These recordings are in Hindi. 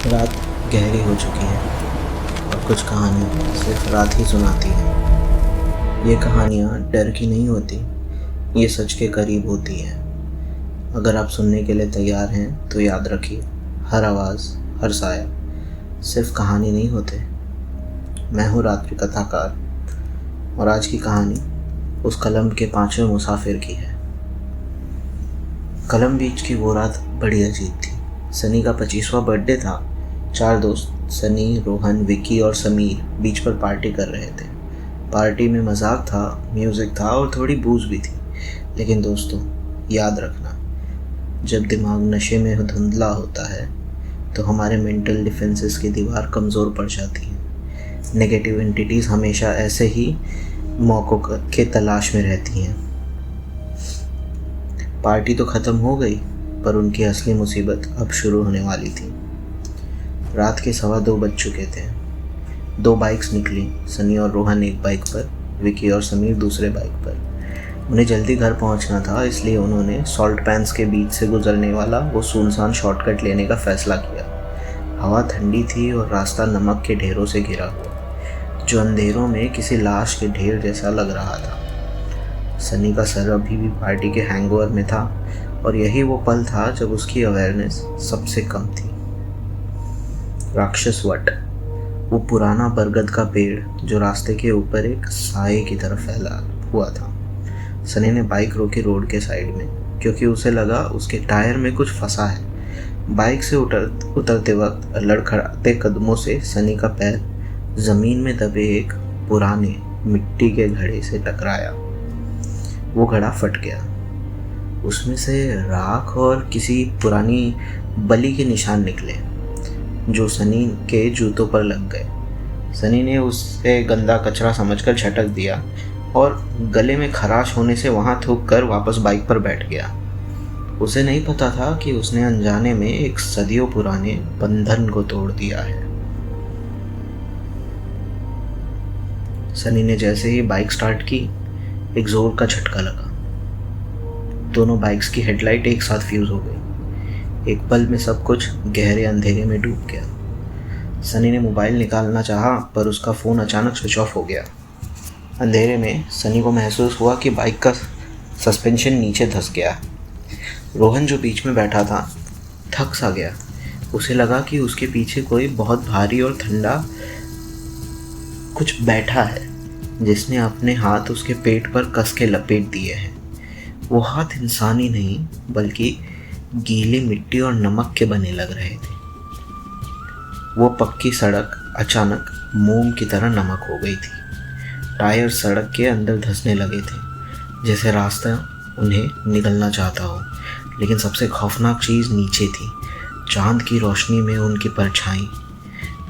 रात गहरी हो चुकी है और कुछ कहानियाँ सिर्फ रात ही सुनाती हैं। ये कहानियाँ डर की नहीं होती, ये सच के करीब होती हैं। अगर आप सुनने के लिए तैयार हैं तो याद रखिए, हर आवाज़, हर साया सिर्फ कहानी नहीं होते। मैं हूँ रात्रि कथाकार और आज की कहानी उस कलम के पांचवें मुसाफिर की है। कलम बीच की वो रात बड़ी अजीब थी। सनी का 25वां बर्थडे था। 4 दोस्त सनी, रोहन, विक्की और समीर बीच पर पार्टी कर रहे थे। पार्टी में मजाक था, म्यूज़िक था और थोड़ी बूझ भी थी। लेकिन दोस्तों, याद रखना, जब दिमाग नशे में धुंधला होता है तो हमारे मेंटल डिफेंसेस की दीवार कमज़ोर पड़ जाती है। नेगेटिव एंटिटीज़ हमेशा ऐसे ही मौक़ों के तलाश में रहती हैं। पार्टी तो ख़त्म हो गई, पर उनकी असली मुसीबत अब शुरू होने वाली थी। रात के 2:15 बज चुके थे। 2 बाइक्स निकली, सनी और रोहन एक बाइक पर, विकी और समीर दूसरे बाइक पर। उन्हें जल्दी घर पहुंचना था, इसलिए उन्होंने सॉल्ट पैन्स के बीच से गुजरने वाला वो सुनसान शॉर्टकट लेने का फैसला किया। हवा ठंडी थी और रास्ता नमक के ढेरों से घिरा हुआ, जो अंधेरों में किसी लाश के ढेर जैसा लग रहा था। सनी का सर अभी भी पार्टी के हैंगओवर में था और यही वो पल था जब उसकी अवेयरनेस सबसे कम थी। राक्षस वट, वो पुराना बरगद का पेड़ जो रास्ते के ऊपर एक साए की तरफ फैला हुआ था। सनी ने बाइक रोकी रोड के साइड में, क्योंकि उसे लगा उसके टायर में कुछ फंसा है। बाइक से उतरते वक्त लड़खड़ाते कदमों से सनी का पैर जमीन में दबे एक पुराने मिट्टी के घड़े से टकराया। वो घड़ा फट गया। उसमें से राख और किसी पुरानी बलि के निशान निकले, जो सनी के जूतों पर लग गए। सनी ने उसे गंदा कचरा समझकर झटक दिया और गले में खराश होने से वहां थूक कर वापस बाइक पर बैठ गया। उसे नहीं पता था कि उसने अनजाने में एक सदियों पुराने बंधन को तोड़ दिया है। सनी ने जैसे ही बाइक स्टार्ट की, एक जोर का झटका लगा। दोनों बाइक्स की हेडलाइट एक साथ फ्यूज हो गई। एक पल में सब कुछ गहरे अंधेरे में डूब गया। सनी ने मोबाइल निकालना चाहा, पर उसका फ़ोन अचानक स्विच ऑफ हो गया। अंधेरे में सनी को महसूस हुआ कि बाइक का सस्पेंशन नीचे धंस गया। रोहन, जो बीच में बैठा था, थक सा गया। उसे लगा कि उसके पीछे कोई बहुत भारी और ठंडा कुछ बैठा है, जिसने अपने हाथ उसके पेट पर कस के लपेट दिए हैं। वो हाथ इंसानी नहीं, बल्कि गीली मिट्टी और नमक के बने लग रहे थे। वो पक्की सड़क अचानक मोम की तरह नमक हो गई थी। टायर सड़क के अंदर धंसने लगे थे, जैसे रास्ता उन्हें निगलना चाहता हो। लेकिन सबसे खौफनाक चीज़ नीचे थी। चांद की रोशनी में उनकी परछाई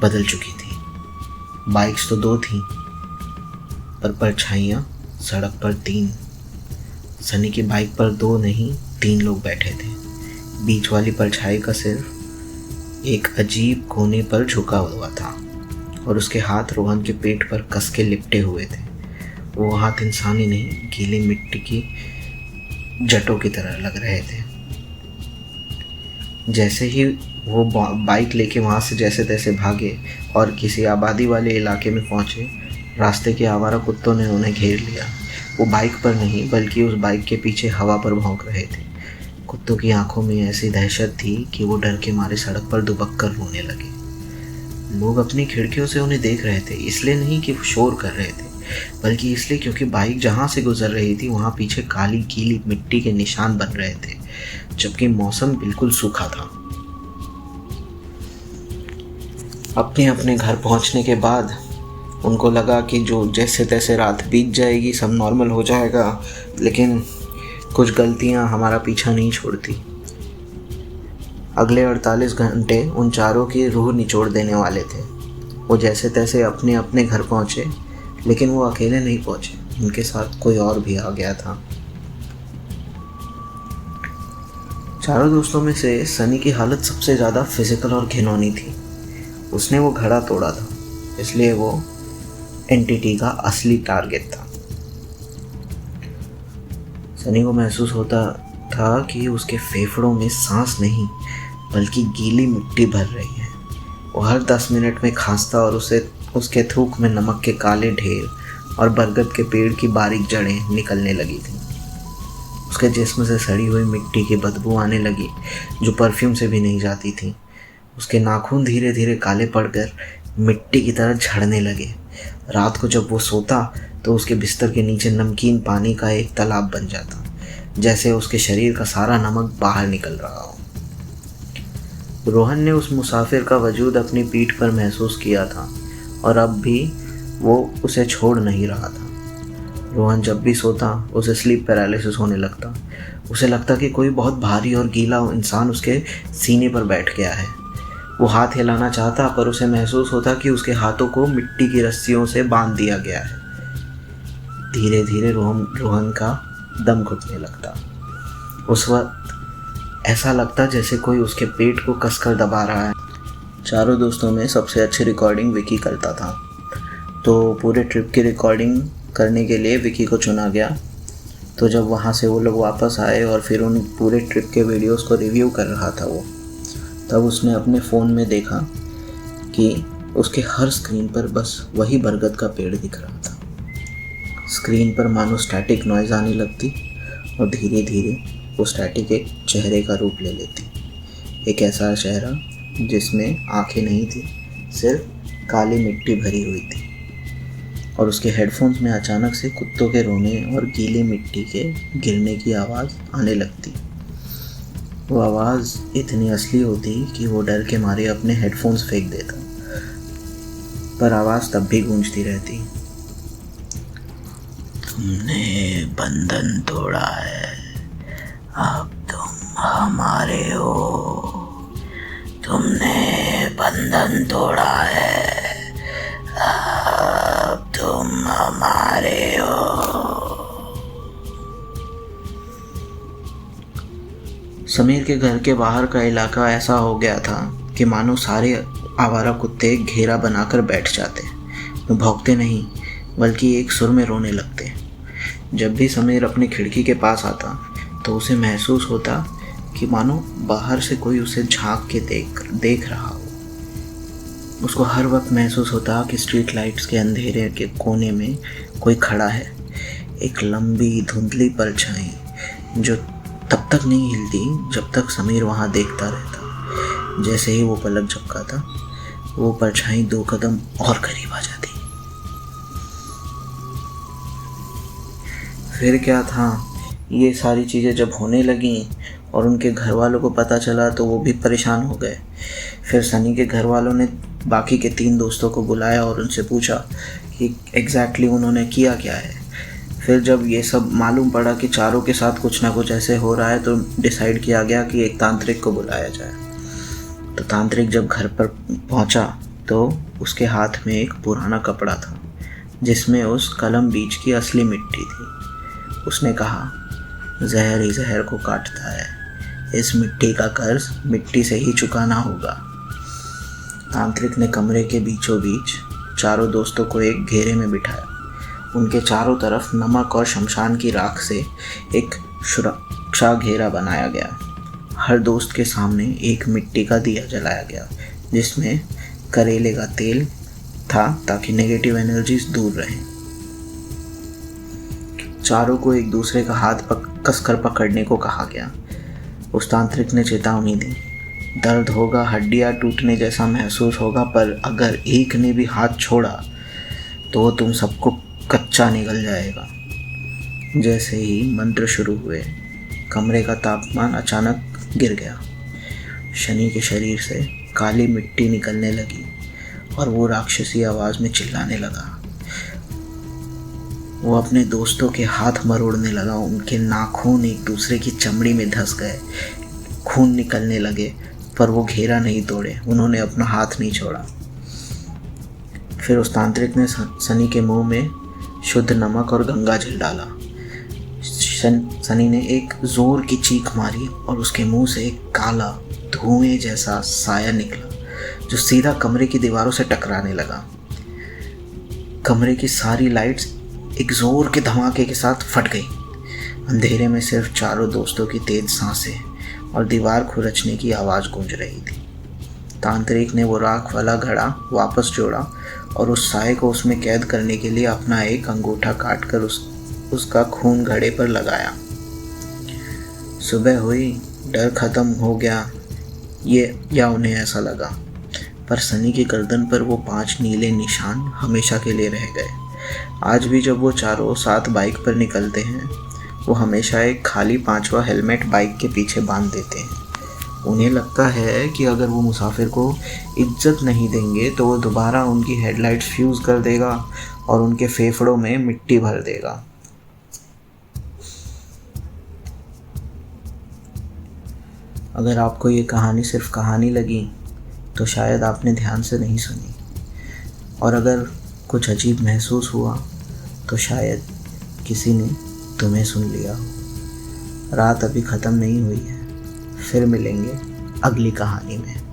बदल चुकी थी। बाइक्स तो 2 थीं, पर परछाइयाँ सड़क पर 3। सनी की बाइक पर 2 नहीं, 3 लोग बैठे थे। बीच वाली परछाई का सिर्फ एक अजीब कोने पर झुका हुआ था और उसके हाथ रोहन के पेट पर कस के लिपटे हुए थे। वो हाथ इंसानी नहीं, गीली मिट्टी की जटों की तरह लग रहे थे। जैसे ही वो बाइक लेके वहाँ से जैसे तैसे भागे और किसी आबादी वाले इलाके में पहुँचे, रास्ते के आवारा कुत्तों ने उन्हें घेर लिया। वो बाइक पर नहीं, बल्कि उस बाइक के पीछे हवा पर भौंक रहे थे। कुत्तों की आंखों में ऐसी दहशत थी कि वो डर के मारे सड़क पर दुबक कर रोने लगे। लोग अपनी खिड़कियों से उन्हें देख रहे थे, इसलिए नहीं कि वो शोर कर रहे थे, बल्कि इसलिए क्योंकि बाइक जहाँ से गुजर रही थी वहाँ पीछे काली गीली मिट्टी के निशान बन रहे थे, जबकि मौसम बिल्कुल सूखा था। अपने अपने घर पहुँचने के बाद उनको लगा कि जो जैसे तैसे रात बीत जाएगी, सब नॉर्मल हो जाएगा। लेकिन कुछ गलतियां हमारा पीछा नहीं छोड़ती। अगले 48 घंटे उन चारों की रूह निचोड़ देने वाले थे। वो जैसे तैसे अपने अपने घर पहुंचे, लेकिन वो अकेले नहीं पहुंचे, उनके साथ कोई और भी आ गया था। चारों दोस्तों में से सनी की हालत सबसे ज़्यादा फिजिकल और घिनौनी थी। उसने वो घड़ा तोड़ा था, इसलिए वो एंटिटी का असली टारगेट था। सनी को महसूस होता था कि उसके फेफड़ों में सांस नहीं, बल्कि गीली मिट्टी भर रही है। वो हर 10 मिनट में खांसता और उसके थूक में नमक के काले ढेर और बरगद के पेड़ की बारीक जड़ें निकलने लगी थीं। उसके जिस्म से सड़ी हुई मिट्टी की बदबू आने लगी जो परफ्यूम से भी नहीं जाती थी। उसके नाखून धीरे धीरे काले पड़कर मिट्टी की तरह झड़ने लगे। रात को जब वो सोता तो उसके बिस्तर के नीचे नमकीन पानी का एक तालाब बन जाता, जैसे उसके शरीर का सारा नमक बाहर निकल रहा हो। रोहन ने उस मुसाफिर का वजूद अपनी पीठ पर महसूस किया था और अब भी वो उसे छोड़ नहीं रहा था। रोहन जब भी सोता उसे स्लीप पैरालिसिस होने लगता। उसे लगता कि कोई बहुत भारी और गीला इंसान उसके सीने पर बैठ गया है। वो हाथ हिलाना चाहता पर उसे महसूस होता कि उसके हाथों को मिट्टी की रस्सियों से बांध दिया गया है। धीरे धीरे रोहन का दम घुटने लगता। उस वक्त ऐसा लगता जैसे कोई उसके पेट को कसकर दबा रहा है। चारों दोस्तों में सबसे अच्छी रिकॉर्डिंग विकी करता था, तो पूरे ट्रिप की रिकॉर्डिंग करने के लिए विकी को चुना गया। तो जब वहाँ से वो लोग वापस आए और फिर उन पूरे ट्रिप के वीडियोस को रिव्यू कर रहा था वो, तब उसने अपने फ़ोन में देखा कि उसके हर स्क्रीन पर बस वही बरगद का पेड़ दिख रहा था। स्क्रीन पर मानो स्टैटिक नॉइज़ आने लगती और धीरे धीरे वो स्टैटिक एक चेहरे का रूप ले लेती। एक ऐसा चेहरा जिसमें आंखें नहीं थी, सिर्फ काली मिट्टी भरी हुई थी। और उसके हेडफोन्स में अचानक से कुत्तों के रोने और गीली मिट्टी के गिरने की आवाज़ आने लगती। वो आवाज़ इतनी असली होती कि वो डर के मारे अपने हेडफोन्स फेंक देता, पर आवाज़ तब भी गूंजती रहती। तुमने बंधन तोड़ा है, अब तुम हमारे हो। तुमने बंधन तोड़ा है, अब तुम हमारे हो। समीर के घर के बाहर का इलाका ऐसा हो गया था कि मानो सारे आवारा कुत्ते घेरा बनाकर बैठ जाते। वो भौंकते नहीं बल्कि एक सुर में रोने लगते। जब भी समीर अपनी खिड़की के पास आता तो उसे महसूस होता कि मानो बाहर से कोई उसे झांक के देख रहा हो। उसको हर वक्त महसूस होता कि स्ट्रीट लाइट्स के अंधेरे के कोने में कोई खड़ा है, एक लंबी धुंधली परछाई जो तब तक नहीं हिलती जब तक समीर वहाँ देखता रहता। जैसे ही वो पलक झपकाता वो परछाई 2 कदम और करीब आ जाती। फिर क्या था, ये सारी चीज़ें जब होने लगीं और उनके घर वालों को पता चला तो वो भी परेशान हो गए। फिर सनी के घर वालों ने बाकी के 3 दोस्तों को बुलाया और उनसे पूछा कि एग्जैक्टली उन्होंने किया क्या है। फिर जब ये सब मालूम पड़ा कि चारों के साथ कुछ ना कुछ ऐसे हो रहा है तो डिसाइड किया गया कि एक तांत्रिक को बुलाया जाए। तो तांत्रिक जब घर पर पहुंचा तो उसके हाथ में एक पुराना कपड़ा था जिसमें उस कलम बीज की असली मिट्टी थी। उसने कहा, जहर ही जहर को काटता है, इस मिट्टी का कर्ज मिट्टी से ही चुकाना होगा। तांत्रिक ने कमरे के बीचों बीच चारों दोस्तों को एक घेरे में बिठाया। उनके चारों तरफ नमक और शमशान की राख से एक सुरक्षा घेरा बनाया गया। हर दोस्त के सामने एक मिट्टी का दिया जलाया गया जिसमें करेले का तेल था ताकि नेगेटिव एनर्जीज दूर रहें। चारों को एक दूसरे का हाथ कसकर पकड़ने को कहा गया। उस तांत्रिक ने चेतावनी दी, दर्द होगा, हड्डियां टूटने जैसा महसूस होगा, पर अगर एक ने भी हाथ छोड़ा तो तुम सबको कच्चा निकल जाएगा। जैसे ही मंत्र शुरू हुए कमरे का तापमान अचानक गिर गया। शनि के शरीर से काली मिट्टी निकलने लगी और वो राक्षसी आवाज़ में चिल्लाने लगा। वो अपने दोस्तों के हाथ मरोड़ने लगा। उनके नाखून एक दूसरे की चमड़ी में धंस गए, खून निकलने लगे, पर वो घेरा नहीं तोड़े। उन्होंने अपना हाथ नहीं छोड़ा। फिर उस तांत्रिक ने सनी के मुंह में शुद्ध नमक और गंगा जल डाला। सनी ने एक जोर की चीख मारी और उसके मुंह से एक काला धुएं जैसा साया निकला जो सीधा कमरे की दीवारों से टकराने लगा। कमरे की सारी लाइट्स एक जोर के धमाके के साथ फट गई। अंधेरे में सिर्फ चारों दोस्तों की तेज सांसें और दीवार खुरचने की आवाज़ गूंज रही थी। तांत्रिक ने वो राख वाला घड़ा वापस जोड़ा और उस साए को उसमें कैद करने के लिए अपना एक अंगूठा काटकर उसका खून घड़े पर लगाया। सुबह हुई, डर खत्म हो गया या उन्हें ऐसा लगा, पर सनी की गर्दन पर वो 5 नीले निशान हमेशा के लिए रह गए। आज भी जब वो चारों साथ बाइक पर निकलते हैं, वो हमेशा एक खाली 5वां हेलमेट बाइक के पीछे बांध देते हैं। उन्हें लगता है कि अगर वो मुसाफिर को इज्जत नहीं देंगे तो वो दोबारा उनकी हेडलाइट्स फ्यूज़ कर देगा और उनके फेफड़ों में मिट्टी भर देगा। अगर आपको ये कहानी सिर्फ कहानी लगी तो शायद आपने ध्यान से नहीं सुनी, और अगर कुछ अजीब महसूस हुआ तो शायद किसी ने तुम्हें सुन लिया हो। रात अभी ख़त्म नहीं हुई है, फिर मिलेंगे अगली कहानी में।